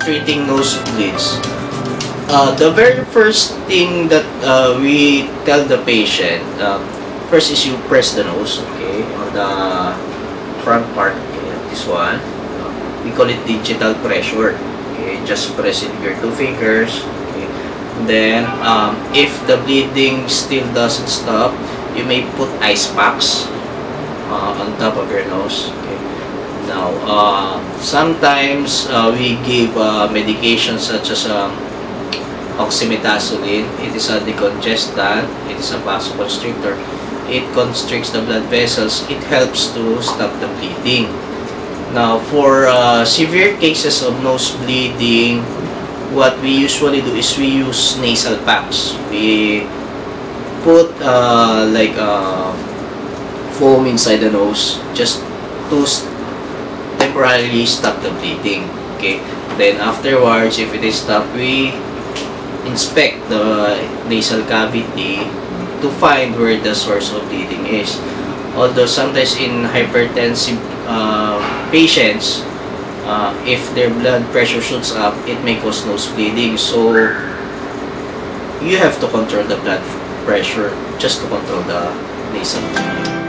treating nosebleeds, the very first thing that we tell the patient, first is you press the nose, okay, on the front part, okay, this one. We call it digital pressure. Okay, just press it with your 2 fingers. Okay. Then, if the bleeding still doesn't stop, you may put ice packs on top of your nose. Okay. Now, sometimes we give medications such as oxymetazoline. It is a decongestant. It is a vasoconstrictor. It constricts the blood vessels. It helps to stop the bleeding. Now, for severe cases of nose bleeding, what we usually do is we use nasal packs. We put foam inside the nose just to temporarily stop the bleeding. Okay. Then afterwards, if it is stopped, we inspect the nasal cavity to find where the source of bleeding is. Although sometimes in hypertensive patients, if their blood pressure shoots up, it may cause nose bleeding. So you have to control the blood pressure just to control the nasal bleeding.